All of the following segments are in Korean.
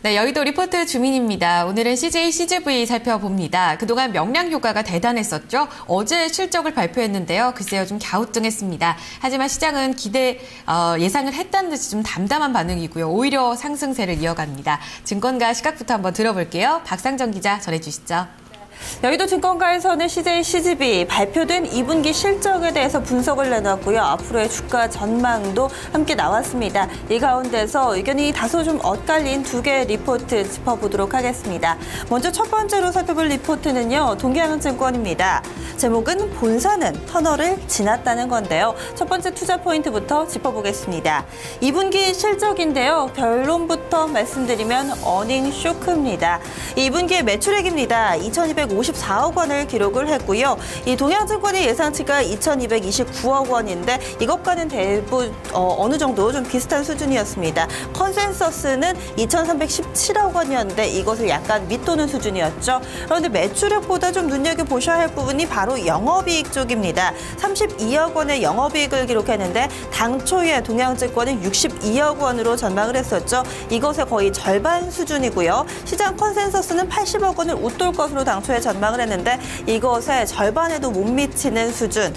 네, 여의도 리포트 주민입니다. 오늘은 CJ CGV 살펴봅니다. 그동안 명량 효과가 대단했었죠. 어제 실적을 발표했는데요. 글쎄요, 좀 갸우뚱했습니다. 하지만 시장은 예상을 했다는 듯이 좀 담담한 반응이고요. 오히려 상승세를 이어갑니다. 증권가 시각부터 한번 들어볼게요. 박상정 기자 전해주시죠. 여의도 증권가에서는 CJ CGV 발표된 2분기 실적에 대해서 분석을 내놨고요. 앞으로의 주가 전망도 함께 나왔습니다. 이 가운데서 의견이 다소 좀 엇갈린 두 개의 리포트 짚어보도록 하겠습니다. 먼저 첫 번째로 살펴볼 리포트는요. 동경증권입니다. 제목은 본사는 터널을 지났다는 건데요. 첫 번째 투자 포인트부터 짚어보겠습니다. 2분기 실적인데요. 결론부터 말씀드리면 어닝 쇼크입니다. 2분기의 매출액입니다. 2,254억 원을 기록을 했고요. 이 동양증권의 예상치가 2,229억 원인데 이것과는 어느 정도 좀 비슷한 수준이었습니다. 컨센서스는 2,317억 원이었는데 이것을 약간 밑도는 수준이었죠. 그런데 매출액보다 좀 눈여겨보셔야 할 부분이 바로 영업이익 쪽입니다. 32억 원의 영업이익을 기록했는데 당초에 동양증권은 62억 원으로 전망을 했었죠. 이것의 거의 절반 수준이고요. 시장 컨센서스는 80억 원을 웃돌 것으로 당초에 전망을 했는데 이것의 절반에도 못 미치는 수준,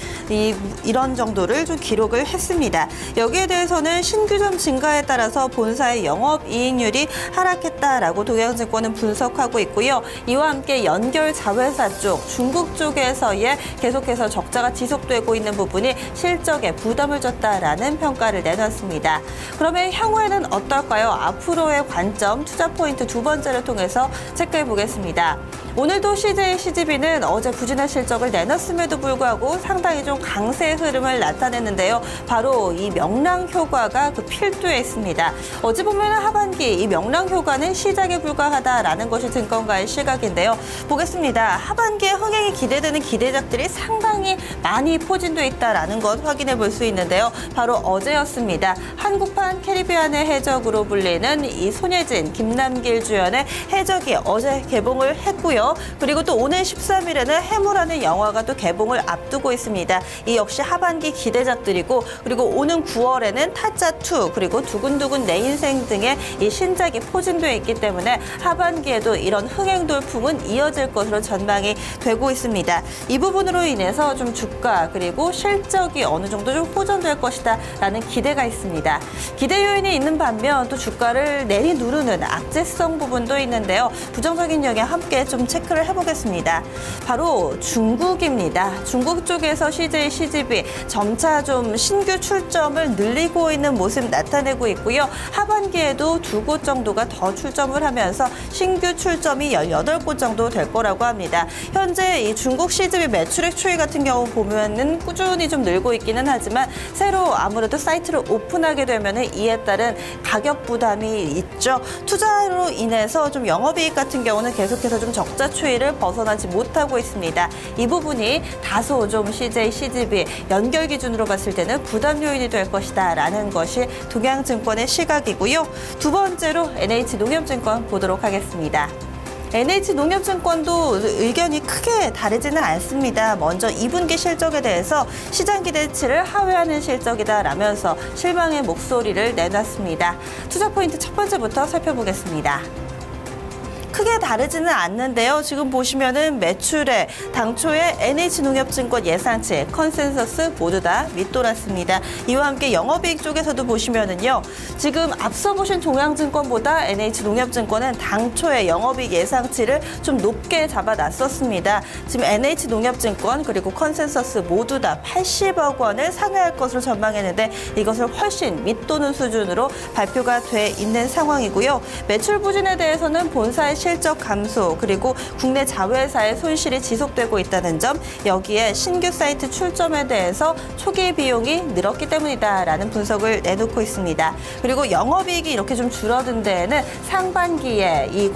이런 정도를 좀 기록을 했습니다. 여기에 대해서는 신규점 증가에 따라서 본사의 영업이익률이 하락했다라고 동양증권은 분석하고 있고요. 이와 함께 연결 자회사 쪽, 중국 쪽에서의 계속해서 적자가 지속되고 있는 부분이 실적에 부담을 줬다라는 평가를 내놨습니다. 그러면 향후에는 어떨까요? 앞으로의 관점, 투자 포인트 두 번째를 통해서 체크해 보겠습니다. 오늘도 CJ CGV는 어제 부진한 실적을 내놨음에도 불구하고 상당히 좀 강세 흐름을 나타냈는데요. 바로 이 명랑 효과가 그 필두에 있습니다. 어찌 보면 하반기 이 명랑 효과는 시작에 불과하다라는 것이 증권가의 시각인데요. 보겠습니다. 하반기에 흥행이 기대되는 기대작들이 상당히 많이 포진돼 있다라는 것 확인해 볼 수 있는데요. 바로 어제였습니다. 한국판 캐리비안의 해적으로 불리는 이 손예진, 김남길 주연의 해적이 어제 개봉을 했고요. 그리고 또 오늘 13일에는 해무라는 영화가 또 개봉을 앞두고 있습니다. 이 역시 하반기 기대작들이고 그리고 오는 9월에는 타짜2 그리고 두근두근 내 인생 등의 이 신작이 포진되어 있기 때문에 하반기에도 이런 흥행 돌풍은 이어질 것으로 전망이 되고 있습니다. 이 부분으로 인해서 좀 주가 그리고 실적이 어느 정도 좀 호전될 것이다 라는 기대가 있습니다. 기대 요인이 있는 반면 또 주가를 내리누르는 악재성 부분도 있는데요. 부정적인 영향 함께 좀 체크를 해보겠습니다. 바로 중국입니다. 중국 쪽에서 CJ CGV 점차 좀 신규 출점을 늘리고 있는 모습 나타내고 있고요. 하반기에도 2곳 정도가 더 출점을 하면서 신규 출점이 18곳 정도 될 거라고 합니다. 현재 이 중국 CGV 매출액 추이 같은 경우 보면은 꾸준히 좀 늘고 있기는 하지만 새로 아무래도 사이트를 오픈하게 되면은 이에 따른 가격 부담이 있죠. 투자로 인해서 좀 영업이익 같은 경우는 계속해서 좀 적자 추이를 벗어나지 못하고 있습니다. 이 부분이 다소 좀 CJ CGV 연결 기준으로 봤을 때는 부담 요인이 될 것이다 라는 것이 동양증권의 시각이고요. 두 번째로 NH농협증권 보도록 하겠습니다. NH농협증권도 의견이 크게 다르지는 않습니다. 먼저 2분기 실적에 대해서 시장 기대치를 하회하는 실적이다라면서 실망의 목소리를 내놨습니다. 투자 포인트 첫 번째부터 살펴보겠습니다. 크게 다르지는 않는데요. 지금 보시면은 매출에 당초에 NH농협증권 예상치, 컨센서스 모두 다 밑돌았습니다. 이와 함께 영업이익 쪽에서도 보시면은요. 지금 앞서 보신 동양증권보다 NH농협증권은 당초에 영업이익 예상치를 좀 높게 잡아놨었습니다. 지금 NH농협증권 그리고 컨센서스 모두 다 80억 원을 상회할 것으로 전망했는데 이것을 훨씬 밑도는 수준으로 발표가 돼 있는 상황이고요. 매출 부진에 대해서는 본사의 실적 감소 그리고 국내 자회사의 손실이 지속되고 있다는 점, 여기에 신규 사이트 출점에 대해서 초기 비용이 늘었기 때문이다라는 분석을 내놓고 있습니다. 그리고 영업이익이 이렇게 좀 줄어든 데에는 상반기에 이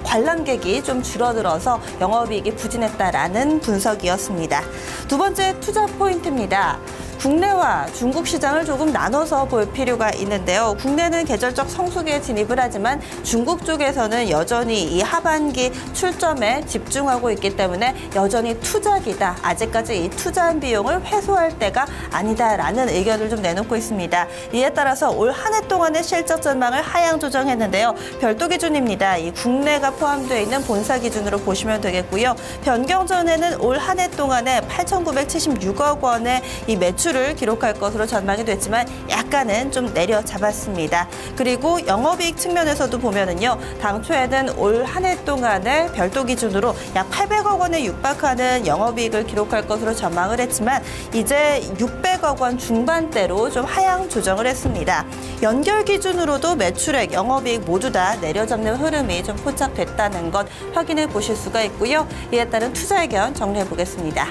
관람객이 좀 줄어들어서 영업이익이 부진했다라는 분석이었습니다. 두 번째 투자 포인트입니다. 국내와 중국 시장을 조금 나눠서 볼 필요가 있는데요. 국내는 계절적 성수기에 진입을 하지만 중국 쪽에서는 여전히 이 하반기 출점에 집중하고 있기 때문에 여전히 투자기다. 아직까지 이 투자한 비용을 회수할 때가 아니다라는 의견을 좀 내놓고 있습니다. 이에 따라서 올 한 해 동안의 실적 전망을 하향 조정했는데요. 별도 기준입니다. 이 국내가 포함되어 있는 본사 기준으로 보시면 되겠고요. 변경 전에는 올 한 해 동안에 8,976억 원의 이 매출을 기록할 것으로 전망이 됐지만 약간은 좀 내려잡았습니다. 그리고 영업이익 측면에서도 보면은요. 당초에는 올 한 해 동안에 별도 기준으로 약 800억 원에 육박하는 영업이익을 기록할 것으로 전망을 했지만 이제 600억 원 중반대로 좀 하향 조정을 했습니다. 연결 기준으로도 매출액, 영업이익 모두 다 내려잡는 흐름이 좀 포착됐다는 것 확인해 보실 수가 있고요. 이에 따른 투자 의견 정리해 보겠습니다.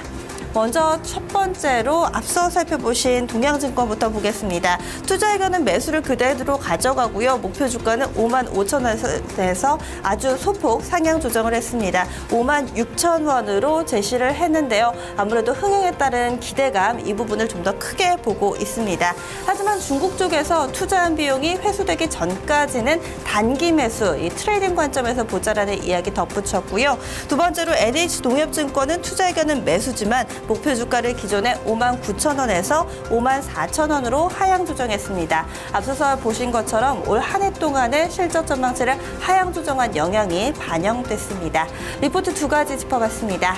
먼저 첫 번째로 앞서 살펴보신 동양증권부터 보겠습니다. 투자 의견은 매수를 그대로 가져가고요. 목표 주가는 55,000원에서 아주 소폭 상향 조정을 했습니다. 56,000원으로 제시를 했는데요. 아무래도 흥행에 따른 기대감 이 부분을 좀 더 크게 보고 있습니다. 하지만 중국 쪽에서 투자한 비용이 회수되기 전까지는 단기 매수, 이 트레이딩 관점에서 보자라는 이야기 덧붙였고요. 두 번째로 NH농협증권은 투자 의견은 매수지만 목표 주가를 기존에 59,000원에서 54,000원으로 하향 조정했습니다. 앞서서 보신 것처럼 올 한 해 동안의 실적 전망치를 하향 조정한 영향이 반영됐습니다. 리포트 두 가지 짚어봤습니다.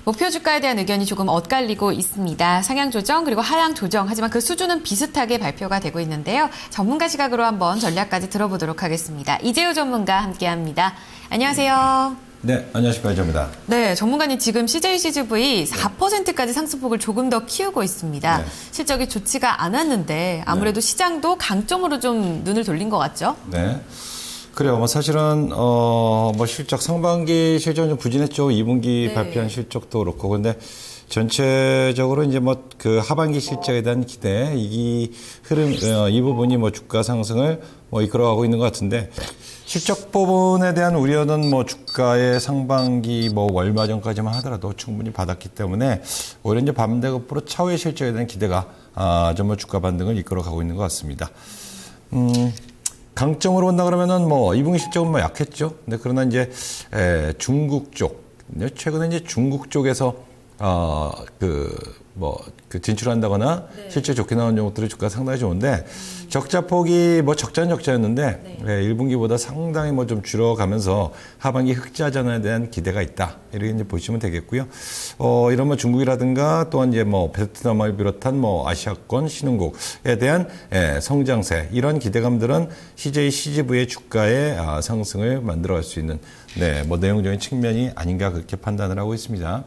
목표 주가에 대한 의견이 조금 엇갈리고 있습니다. 상향 조정 그리고 하향 조정 하지만 그 수준은 비슷하게 발표가 되고 있는데요. 전문가 시각으로 한번 전략까지 들어보도록 하겠습니다. 이재우 전문가 함께합니다. 안녕하세요. 네, 안녕하십니까, 이재우입니다. 네, 전문가님 지금 CJ-CGV 4%까지 상승폭을 조금 더 키우고 있습니다. 네. 실적이 좋지가 않았는데 아무래도 시장도 강점으로 좀 눈을 돌린 것 같죠? 네. 그래요. 뭐 사실은 뭐 실적 상반기 실적은 좀 부진했죠. 2분기 네. 발표한 실적도 그렇고. 근데 전체적으로 이제 뭐 그 하반기 실적에 대한 기대, 이 흐름, 이 부분이 뭐 주가 상승을 뭐 이끌어가고 있는 것 같은데 실적 부분에 대한 우려는 뭐 주가의 상반기 뭐 월말 전까지만 하더라도 충분히 받았기 때문에 오히려 이제 반대급부로 차후의 실적에 대한 기대가 좀 뭐 주가 반등을 이끌어가고 있는 것 같습니다. 강점으로 본다 그러면은 뭐 2분기 실적은 뭐 약했죠. 근데 그러나 이제 중국 쪽, 최근에 이제 중국 쪽에서 진출한다거나 네. 실제 좋게 나온 종목들의 주가가 상당히 좋은데 적자폭이 뭐 적자는 적자였는데 네. 1분기보다 상당히 뭐 좀 줄어가면서 하반기 흑자 전환에 대한 기대가 있다. 이렇게 이제 보시면 되겠고요. 이런 뭐 중국이라든가 또한 이제 뭐 베트남을 비롯한 뭐 아시아권 신흥국에 대한 성장세 이런 기대감들은 CJ-CGV의 주가의 상승을 만들어갈 수 있는 뭐 내용적인 측면이 아닌가 그렇게 판단을 하고 있습니다.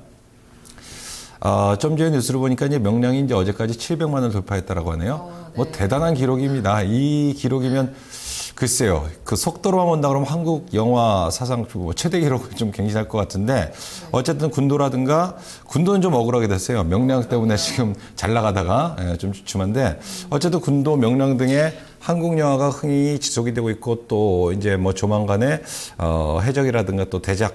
좀 전에 뉴스를 보니까 이제 명량이 이제 어제까지 700만 원을 돌파했다라고 하네요. 네. 뭐 대단한 기록입니다. 이 기록이면 글쎄요. 그 속도로만 본다 그러면 한국 영화 사상 최대 기록을 좀 갱신할 것 같은데 어쨌든 군도라든가 군도는 좀 억울하게 됐어요. 명량 때문에 지금 잘 나가다가 좀 주춤한데 어쨌든 군도, 명량 등의 한국 영화가 흥이 지속이 되고 있고 또 이제 뭐 조만간에 해적이라든가 또 대작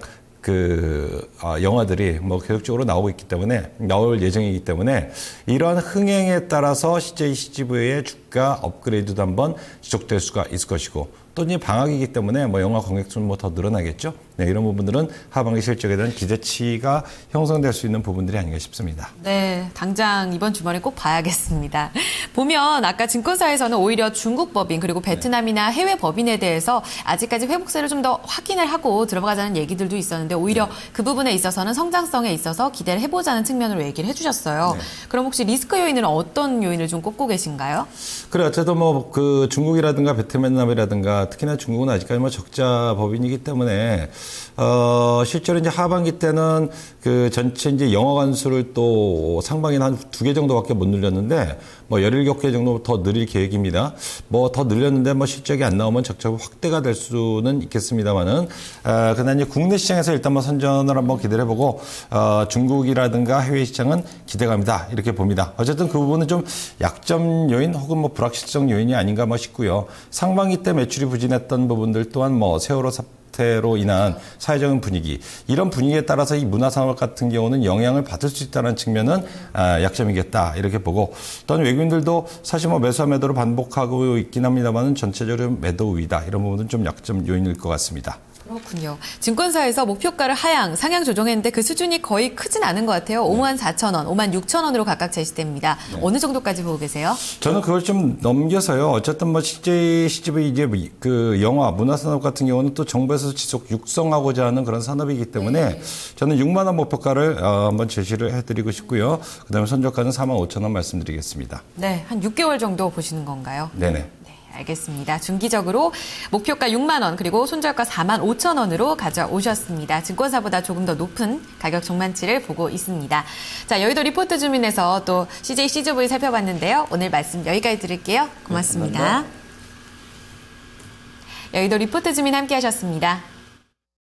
영화들이 뭐 계속적으로 나오고 있기 때문에, 나올 예정이기 때문에, 이러한 흥행에 따라서 CJ-CGV의 주가 업그레이드도 한번 지속될 수가 있을 것이고, 또 이제 방학이기 때문에 뭐 영화 관객수는 뭐 더 늘어나겠죠. 네, 이런 부분들은 하반기 실적에 대한 기대치가 형성될 수 있는 부분들이 아닌가 싶습니다. 네, 당장 이번 주말에 꼭 봐야겠습니다. 보면 아까 증권사에서는 오히려 중국 법인 그리고 베트남이나 해외 법인에 대해서 아직까지 회복세를 좀 더 확인을 하고 들어가자는 얘기들도 있었는데 오히려 그 부분에 있어서는 성장성에 있어서 기대를 해보자는 측면으로 얘기를 해주셨어요. 네. 그럼 혹시 리스크 요인은 어떤 요인을 좀 꼽고 계신가요? 그래, 어쨌든 뭐 그 중국이라든가 베트남이라든가 특히나 중국은 아직까지 뭐 적자 법인이기 때문에 실제로 이제 하반기 때는 그 전체 이제 영화관 수를 또 상반기는 한 2개 정도밖에 못 늘렸는데 뭐 17개 정도 더 늘릴 계획입니다. 뭐 더 늘렸는데 뭐 실적이 안 나오면 적자가 확대가 될 수는 있겠습니다만은 그러나 이제 국내 시장에서 일단 뭐 선전을 한번 기대를 해보고 중국이라든가 해외 시장은 기대감이다 이렇게 봅니다. 어쨌든 그 부분은 좀 약점 요인 혹은 뭐 불확실성 요인이 아닌가 뭐 싶고요. 상반기 때 매출이 부진했던 부분들 또한 뭐 세월호 사태로 인한 사회적인 분위기, 이런 분위기에 따라서 이 문화산업 같은 경우는 영향을 받을 수 있다는 측면은 약점이겠다 이렇게 보고, 또한 외국인들도 사실 뭐 매수와 매도를 반복하고 있긴 합니다만은 전체적으로 매도 우위다 이런 부분은 좀 약점 요인일 것 같습니다. 그렇군요. 증권사에서 목표가를 하향, 상향 조정했는데 그 수준이 거의 크진 않은 것 같아요. 54,000원, 56,000원으로 각각 제시됩니다. 네. 어느 정도까지 보고 계세요? 저는 그걸 좀 넘겨서요. 어쨌든 뭐 CJ CGV 이제 그 영화, 문화산업 같은 경우는 또 정부에서 지속 육성하고자 하는 그런 산업이기 때문에 저는 6만 원 목표가를 한번 제시를 해드리고 싶고요. 그다음에 선저가는 45,000원 말씀드리겠습니다. 네, 한 6개월 정도 보시는 건가요? 네네. 알겠습니다. 중기적으로 목표가 6만 원 그리고 손절가 4만 5천 원으로 가져오셨습니다. 증권사보다 조금 더 높은 가격 종만치를 보고 있습니다. 자, 여의도 리포트 주민에서 또 CJ CGV 살펴봤는데요. 오늘 말씀 여기까지 드릴게요. 고맙습니다. 네, 감사합니다. 여의도 리포트 주민 함께 하셨습니다.